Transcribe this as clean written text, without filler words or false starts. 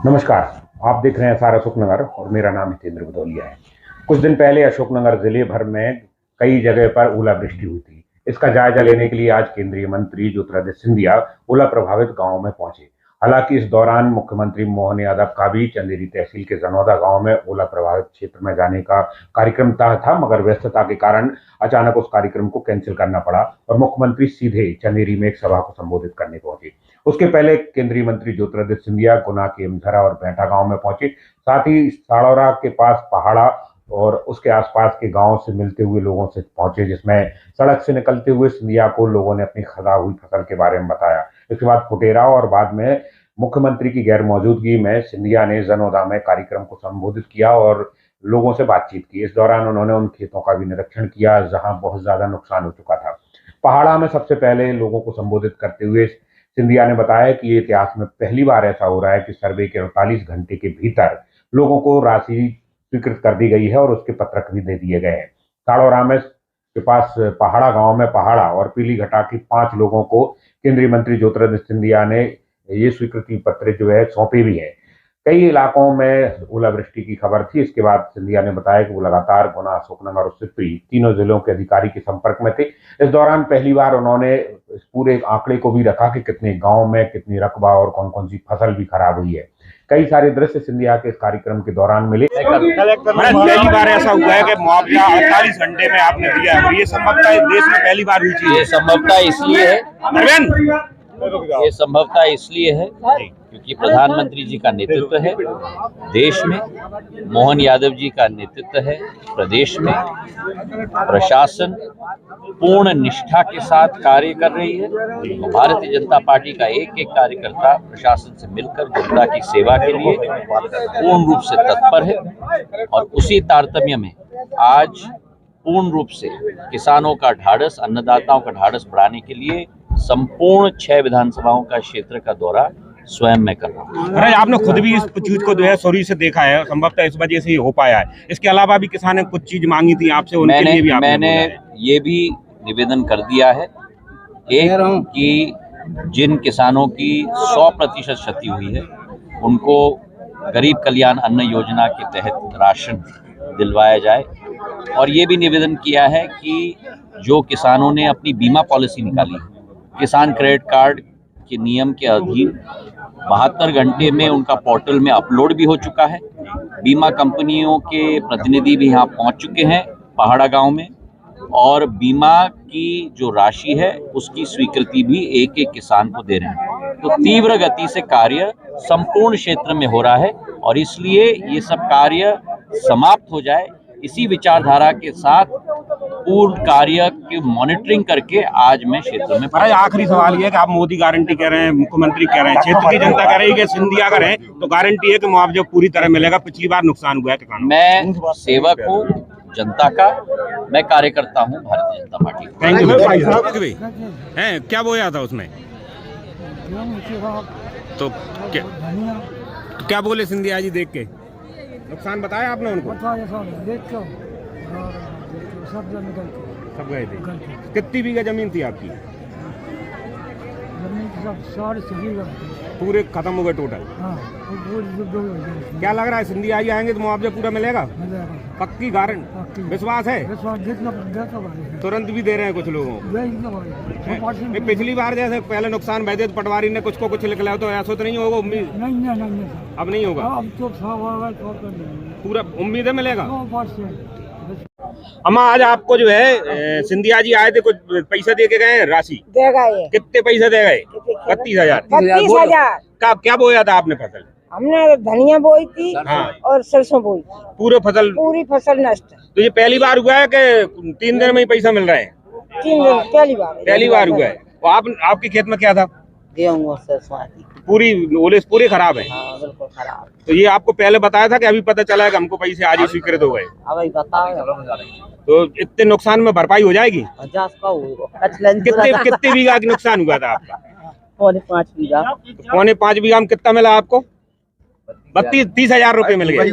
नमस्कार। आप देख रहे हैं सारा अशोकनगर और मेरा नाम हितेंद्र भदौलिया है। कुछ दिन पहले अशोकनगर जिले भर में कई जगह पर ओलावृष्टि हुई थी। इसका जायजा लेने के लिए आज केंद्रीय मंत्री ज्योतिरादित्य सिंधिया ओला प्रभावित गांवों में पहुंचे। हालांकि इस दौरान मुख्यमंत्री मोहन यादव का भी चंदेरी तहसील के जनौदा गांव में ओला प्रभावित क्षेत्र में जाने का कार्यक्रम तय था, मगर व्यस्तता के कारण अचानक उस कार्यक्रम को कैंसिल करना पड़ा और मुख्यमंत्री सीधे चंदेरी में एक सभा को संबोधित करने पहुंचे। उसके पहले केंद्रीय मंत्री ज्योतिरादित्य सिंधिया गुना के इमझरा और बैठा गांव में पहुंचे। साथ ही साड़ौरा के पास पहाड़ा और उसके आसपास के गांव से मिलते हुए लोगों से पहुंचे, जिसमें सड़क से निकलते हुए सिंधिया को लोगों ने अपनी खराब हुई फसल के बारे में बताया। इसके बाद फुटेरा और बाद में मुख्यमंत्री की गैर मौजूदगी में सिंधिया ने जनौदा में कार्यक्रम को संबोधित किया और लोगों से बातचीत की। इस दौरान उन्होंने उन खेतों का भी निरीक्षण किया जहां बहुत ज्यादा नुकसान हो चुका था। पहाड़ा में सबसे पहले लोगों को संबोधित करते हुए सिंधिया ने बताया कि ये इतिहास में पहली बार ऐसा हो रहा है कि सर्वे के 48 घंटे के भीतर लोगों को राशि स्वीकृत कर दी गई है और उसके पत्रक भी दे दिए गए हैं। साड़ौरा में के पास पहाड़ा गांव में पहाड़ा और पीली घटा की 5 लोगों को केंद्रीय मंत्री ज्योतिरादित्य सिंधिया ने ये स्वीकृति पत्र जो है सौंपे भी है। कई इलाकों में ओलावृष्टि की खबर थी। इसके बाद सिंधिया ने बताया कि वो लगातार गुना, अशोकनगर और सिपरी तीनों जिलों के अधिकारी के संपर्क में थे। इस दौरान पहली बार उन्होंने इस पूरे आंकड़े को भी रखा कि कितने गांव में कितनी रकबा और कौन कौन सी फसल भी खराब हुई है। कई सारे दृश्य सिंधिया के इस कार्यक्रम के दौरान मिले। पहली बार ऐसा हुआ है कि मुआवजा 48 घंटे में आपने दिया है और ये संभवतः देश में पहली बार हुई चीज है। ये संभवतः इसलिए है क्योंकि प्रधानमंत्री जी का नेतृत्व है देश में, मोहन यादव जी का नेतृत्व है प्रदेश में, प्रशासन पूर्ण निष्ठा के साथ कार्य कर रही है। तो भारतीय जनता पार्टी का एक एक कार्यकर्ता प्रशासन से मिलकर जनता की सेवा के लिए पूर्ण रूप से तत्पर है और उसी तारतम्य में आज पूर्ण रूप से किसानों का ढाढ़स, अन्नदाताओं का ढाढ़स बढ़ाने के लिए संपूर्ण 6 विधानसभाओं का क्षेत्र का दौरा स्वयं में कर रहा हूँ। आपने खुद भी इस चीज को जो है सॉरी से देखा है, संभवतः इस वजह से ही हो पाया है। इसके अलावा भी किसानों ने कुछ चीज मांगी थी आपसे, उनके लिए भी मैंने ये भी निवेदन कर दिया है एक कि जिन किसानों की 100% क्षति हुई है उनको गरीब कल्याण अन्न योजना के तहत राशन दिलवाया जाए, और ये भी निवेदन किया है कि जो किसानों ने अपनी बीमा पॉलिसी निकाली, किसान क्रेडिट कार्ड के नियम के अधीन 72 घंटे में उनका पोर्टल में अपलोड भी हो चुका है। बीमा कंपनियों के प्रतिनिधि भी यहाँ पहुँच चुके हैं पहाड़ा गांव में, और बीमा की जो राशि है उसकी स्वीकृति भी एक एक किसान को दे रहे हैं। तो तीव्र गति से कार्य संपूर्ण क्षेत्र में हो रहा है और इसलिए ये सब कार्य समाप्त हो जाए, इसी विचारधारा के साथ पूर्ण कार्य की मॉनिटरिंग करके आज मैं क्षेत्र में। आखिरी सवाल ये है कि आप मोदी गारंटी कह रहे हैं, मुख्यमंत्री कह रहे हैं, क्षेत्र की जनता कह रही है कि सिंधिया कह रहे हैं, तो गारंटी है कि मुआवजा पूरी तरह मिलेगा। पिछली बार नुकसान हुआ है किसानों। मैं सेवक हूँ जनता का, मैं कार्यकर्ता हूँ Bharatiya Janata party. Thank you. हैं क्या बोया था उसमें? तो क्या बोले सिंधिया जी देख के? नुकसान बताया आपने उनको? सब गए थे। कितनी बीघा जमीन थी आपकी? पूरे खत्म हो गए टोटल। क्या लग रहा है सिंधिया जी आएंगे तो मुआवजा पूरा मिलेगा? पक्की गारंटी, विश्वास है? तुरंत भी दे रहे हैं कुछ लोगों को। पिछली बार जैसे पहले नुकसान भय दे तो पटवारी ने कुछ को कुछ लिख लिया, तो ऐसा तो नहीं होगा? उम्मीद नहीं, अब नहीं होगा। पूरा उम्मीद है मिलेगा। अम्मा आज आपको जो है सिंधिया जी आए थे, कुछ पैसा दे के गए? राशि दे गए। कितने पैसे दे गए? 32,000। 32,000। क्या बोया था आपने फसल? हमने धनिया बोई थी। हाँ। और सरसों बोई थी। पूरी फसल नष्ट। तो ये पहली बार हुआ है कि 3 दिन में ही पैसा मिल रहे हैं? 3 दिन पहली बार हुआ है। तो आपके खेत में क्या था? गेहूँ और सरसों। पूरे खराब है। हाँ, बिल्कुल खराब। तो ये आपको पहले बताया था कि अभी पता चला है कि हमको पैसे आज ही स्वीकृत हो गए? अभी बताओ। तो इतने नुकसान में भरपाई हो जाएगी? कितने बीघा का नुकसान हुआ था आपका? 5.5 बीघा। 5.5 बीघा में कितना मिला आपको? 30,000 रुपए मिल गए।